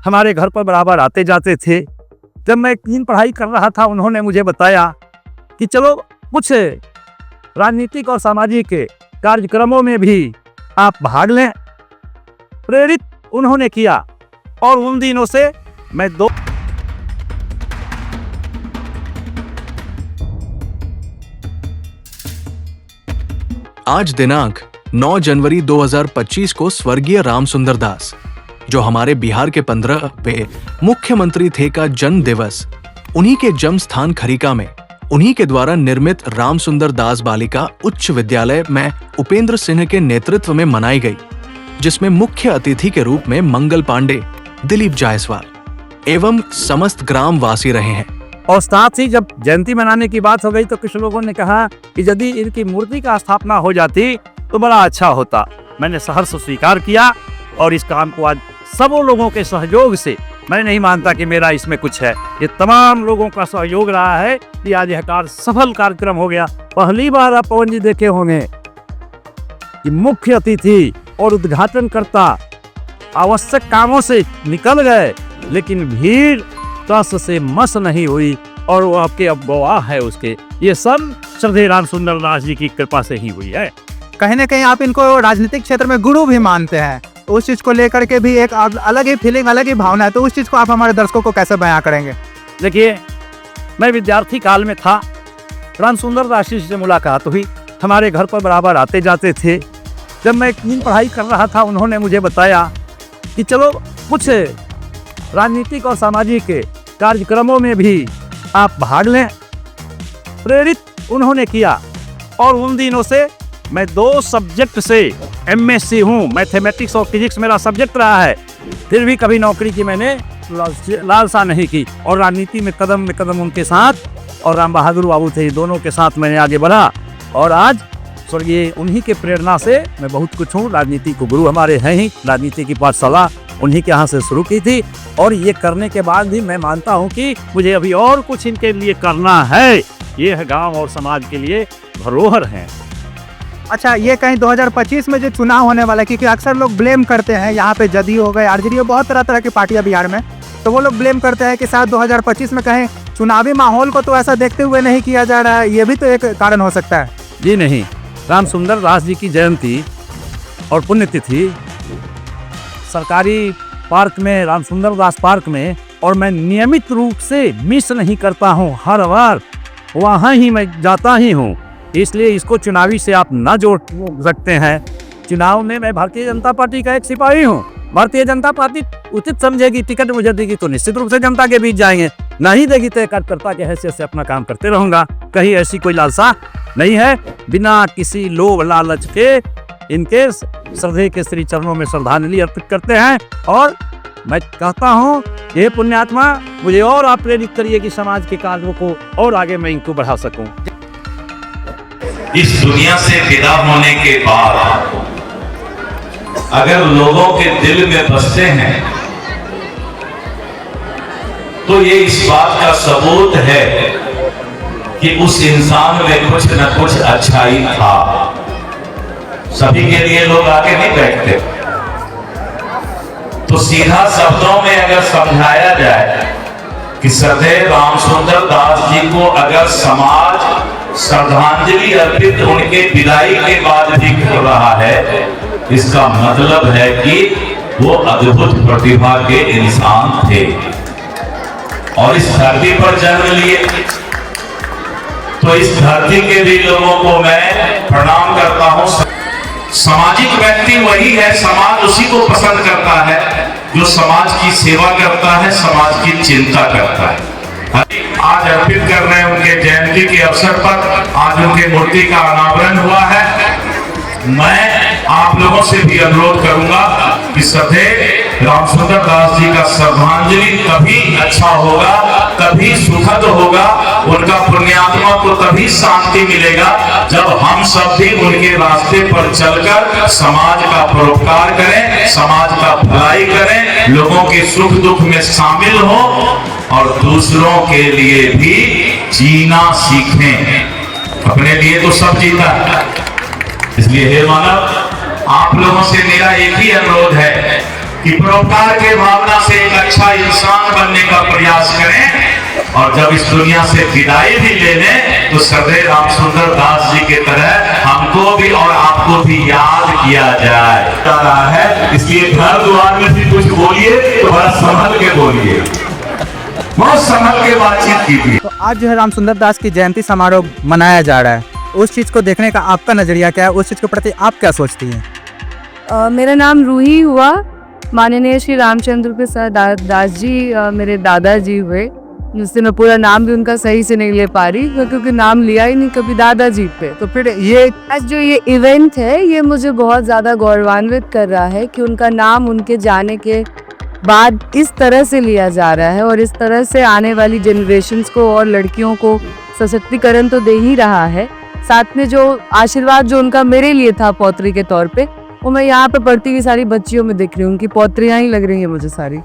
हमारे घर पर बराबर आते जाते थे। जब मैं 3 पढ़ाई कर रहा था, उन्होंने मुझे बताया कि चलो कुछ राजनीतिक और सामाजिक कार्यक्रमों में भी आप भाग लें। प्रेरित उन्होंने किया और उन दिनों से मैं आज दिनांक 9 जनवरी 2025 को स्वर्गीय रामसुंदर दास, जो हमारे बिहार के 15वें मुख्यमंत्री थे, का जन्म दिवस उन्हीं के जन्म स्थान खरीका में उन्हीं के द्वारा निर्मित रामसुंदर दास बालिका उच्च विद्यालय में उपेंद्र सिंह के नेतृत्व में मनाई गई, जिसमें मुख्य अतिथि के रूप में मंगल पांडे, दिलीप जायसवाल एवं समस्त ग्राम वासी रहे हैं। और साथ ही जब जयंती मनाने की बात हो गई तो कुछ लोगों ने कहा कि यदि इनकी मूर्ति का स्थापना हो जाती तो बड़ा अच्छा होता। मैंने सहर्ष स्वीकार किया और इस काम को आज सब लोगों के सहयोग से, मैं नहीं मानता कि मेरा इसमें कुछ है, ये तमाम लोगों का सहयोग रहा है कि आज यह सफल कार्यक्रम हो गया। पहली बार आप पवन जी देखे होंगे कि मुख्य अतिथि और उद्घाटनकर्ता आवश्यक कामों से निकल गए, लेकिन भीड़ तस से मस नहीं हुई और वो आपके अब गवाह है उसके। ये सब श्रद्धेय रामसुंदर दास जी की कृपा से ही हुई है। कहीं ना कहीं आप इनको राजनीतिक क्षेत्र में गुरु भी मानते हैं, तो उस चीज को लेकर के भी एक अलग ही फीलिंग, अलग ही भावना है, तो उस चीज को आप हमारे दर्शकों को कैसे बयां करेंगे? देखिए, मैं विद्यार्थी काल में था, रामसुंदर दास जी से मुलाकात हुई, हमारे घर पर बराबर आते जाते थे। जब मैं 3 पढ़ाई कर रहा था, उन्होंने मुझे बताया कि चलो कुछ राजनीतिक और सामाजिक कार्यक्रमों में भी आप भाग लें। प्रेरित उन्होंने किया और उन दिनों से मैं 2 सब्जेक्ट से MSc हूँ। मैथमेटिक्स और फिजिक्स मेरा सब्जेक्ट रहा है, फिर भी कभी नौकरी की मैंने लालसा नहीं की और राजनीति में कदम उनके साथ और राम बहादुर बाबू थे, दोनों के साथ मैंने आगे बढ़ा और आज स्वर्गीय उन्हीं के प्रेरणा से मैं बहुत कुछ हूँ। राजनीति को गुरु हमारे हैं ही, राजनीति की पाठशाला उन्हीं के यहाँ से शुरू की थी और ये करने के बाद भी मैं मानता हूँ कि मुझे अभी और कुछ इनके लिए करना है। ये है गांव और समाज के लिए धरोहर हैं। अच्छा, ये कहीं 2025 में जो चुनाव होने वाला है, क्योंकि अक्सर लोग ब्लेम करते हैं, यहाँ पे जदयू हो गए, आरजेडी हो, बहुत तरह की पार्टियां बिहार में, तो वो लोग ब्लेम करते हैं कि शायद 2025 में कहीं चुनावी माहौल को तो ऐसा देखते हुए नहीं किया जा रहा है, ये भी तो एक कारण हो सकता है। जी नहीं, रामसुंदर दास जी की जयंती और पुण्यतिथि सरकारी पार्क में, रामसुंदर दास पार्क में, और मैं नियमित रूप से मिस नहीं करता हूँ, हर बार वहाँ ही मैं जाता ही हूँ, इसलिए इसको चुनावी से आप न जोड़ सकते हैं। चुनाव में मैं भारतीय जनता पार्टी का एक सिपाही हूँ। भारतीय जनता पार्टी उचित समझेगी, टिकट मुझे देगी तो निश्चित रूप से जनता के बीच जाएंगे, नहीं देगी तो कार्यकर्ता के हैसियत से अपना काम करते रहूंगा। कहीं ऐसी कोई लालसा नहीं है। बिना किसी लोभ लालच के इनके श्रद्धेय के श्री चरणों में श्रद्धांजलि अर्पित करते हैं और मैं कहता हूँ ये पुण्यात्मा मुझे और आप प्रेरित करिए कि समाज के कार्यों को और आगे मैं इनको बढ़ा सकूं। इस दुनिया से विदा होने के बाद अगर लोगों के दिल में बसते हैं तो ये इस बात का सबूत है कि उस इंसान में कुछ न कुछ अच्छाई था। सभी के लिए लोग आके नहीं बैठते, तो सीधा शब्दों में अगर समझाया जाए कि श्रद्धेय रामसुंदर दास जी को अगर समाज श्रद्धांजलि अर्पित उनके विदाई के बाद भी कर रहा है, इसका मतलब है कि वो अद्भुत प्रतिभा के इंसान थे और इस धरती पर जन्म लिए। तो इस धरती के भी लोगों को मैं प्रणाम करता हूं। सामाजिक व्यक्ति वही है, समाज उसी को पसंद करता है जो समाज की सेवा करता है, समाज की चिंता करता है। आज अर्पित कर रहे हैं उनके जयंती के अवसर पर, आज उनके मूर्ति का अनावरण हुआ है। मैं आप लोगों से भी अनुरोध करूंगा कि श्रद्धेय रामसुंदर दास जी का श्रद्धांजलि तभी अच्छा होगा, तभी सुखद होगा, उनका पुण्यात्मा को तभी शांति मिलेगा जब हम सब भी उनके रास्ते पर चलकर समाज का परोपकार करें, समाज का भलाई करें, लोगों के सुख दुख में शामिल हो और दूसरों के लिए भी जीना सीखें। अपने लिए तो सब जीता है, इसलिए हे मानव, आप लोगों से मेरा एक ही अनुरोध है कि परोपकार के भावना से एक अच्छा इंसान बनने का प्रयास करें और जब इस दुनिया से विदाई भी ले लें तो सदैव रामसुंदर दास जी के तरह हमको भी और आपको भी याद किया जाए रहा है। इसलिए घर द्वार में भी कुछ बोलिए तो बड़ा संभल के बोलिए, बहुत संभल के बातचीत कीजिए। तो आज जो है रामसुंदर दास की जयंती समारोह मनाया जा रहा है, उस चीज़ को देखने का आपका नज़रिया क्या है, उस चीज़ के प्रति आप क्या सोचती हैं? मेरा नाम रूही हुआ। माननीय श्री रामचंद्र प्रसाद दास जी मेरे दादाजी हुए, जिससे मैं पूरा नाम भी उनका सही से नहीं ले पा रही क्योंकि नाम लिया ही नहीं कभी दादाजी पे। तो फिर ये आज जो ये इवेंट है ये मुझे बहुत ज़्यादा गौरवान्वित कर रहा है कि उनका नाम उनके जाने के बाद इस तरह से लिया जा रहा है और इस तरह से आने वाली जनरेशन्स को और लड़कियों को सशक्तिकरण तो दे ही रहा है, साथ में जो आशीर्वाद जो उनका मेरे लिए था पौत्री के तौर पे, वो मैं यहाँ पे पढ़ती हुई सारी बच्चियों में दिख रही हूँ, उनकी पौत्रियाँ ही लग रही हैं मुझे सारी।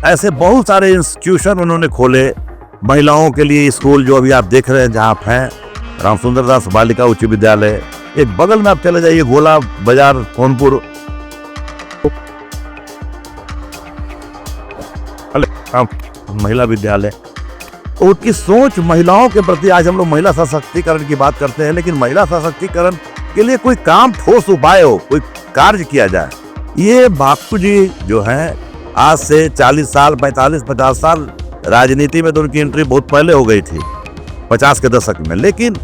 ऐसे बहुत सारे इंस्टीट्यूशन उन्होंने खोले महिलाओं के लिए, स्कूल जो अभी आप देख रहे हैं जहाँ आप हैं, रामसुंदर दास बालिका उच्च विद्यालय, एक बगल में आप चले जाइए गोला बाजार कानपुर महिला विद्यालय। उनकी सोच महिलाओं के प्रति, आज हम लोग महिला सशक्तिकरण की बात करते हैं, लेकिन महिला सशक्तिकरण के लिए कोई काम, ठोस उपाय हो, कोई कार्य किया जाए। ये बापू जी जो हैं आज से 40 साल 45-50 साल, राजनीति में तो उनकी एंट्री बहुत पहले हो गई थी 50 के दशक में, लेकिन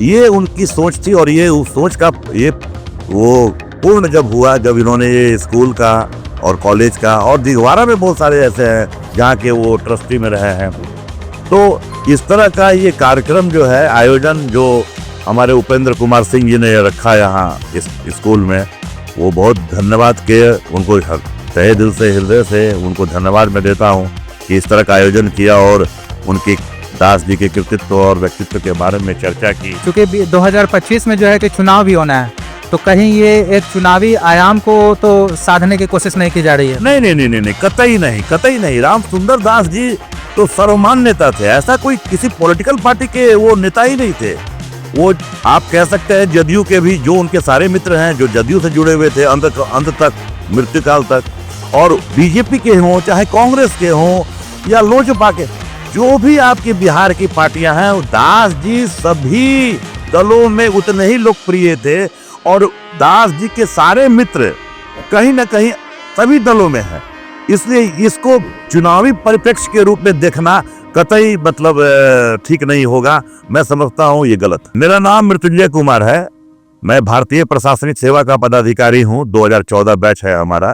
ये उनकी सोच थी और ये उस सोच का ये वो पूर्ण जब हुआ जब इन्होंने ये स्कूल का और कॉलेज का और दिगवारा में बहुत सारे ऐसे हैं जहाँ के वो ट्रस्टी में रहे हैं। तो इस तरह का ये कार्यक्रम जो है आयोजन जो हमारे उपेंद्र कुमार सिंह जी ने रखा यहाँ इस स्कूल में, वो बहुत धन्यवाद के उनको तहे दिल से हृदय से उनको धन्यवाद मैं देता हूँ कि इस तरह का आयोजन किया और उनकी दास जी के कृतित्व और व्यक्तित्व के बारे में चर्चा की। क्योंकि 2025 में जो है कि चुनाव भी होना है, तो कहीं ये एक चुनावी आयाम को तो साधने की कोशिश नहीं की जा रही है? नहीं नहीं नहीं नहीं, कतई नहीं, कतई नहीं। रामसुंदर दास जी तो सर्वमान्य नेता थे, ऐसा कोई किसी पॉलिटिकल पार्टी के वो नेता ही नहीं थे। वो आप कह सकते हैं जदयू के भी, जो उनके सारे मित्र हैं जो जदयू से जुड़े हुए थे अंत तक, मृत्यु काल तक, और बीजेपी के हों चाहे कांग्रेस के हों या लोजपा के, जो भी आपके बिहार की पार्टियां हैं, दास जी सभी दलों में उतने ही लोकप्रिय थे और दास जी के सारे मित्र कहीं ना कहीं सभी दलों में हैं। इसलिए इसको चुनावी परिप्रेक्ष्य के रूप में देखना कतई मतलब ठीक नहीं होगा। मैं समझता हूँ ये गलत। मेरा नाम मृत्युंजय कुमार है, मैं भारतीय प्रशासनिक सेवा का पदाधिकारी हूँ, 2014 बैच है हमारा।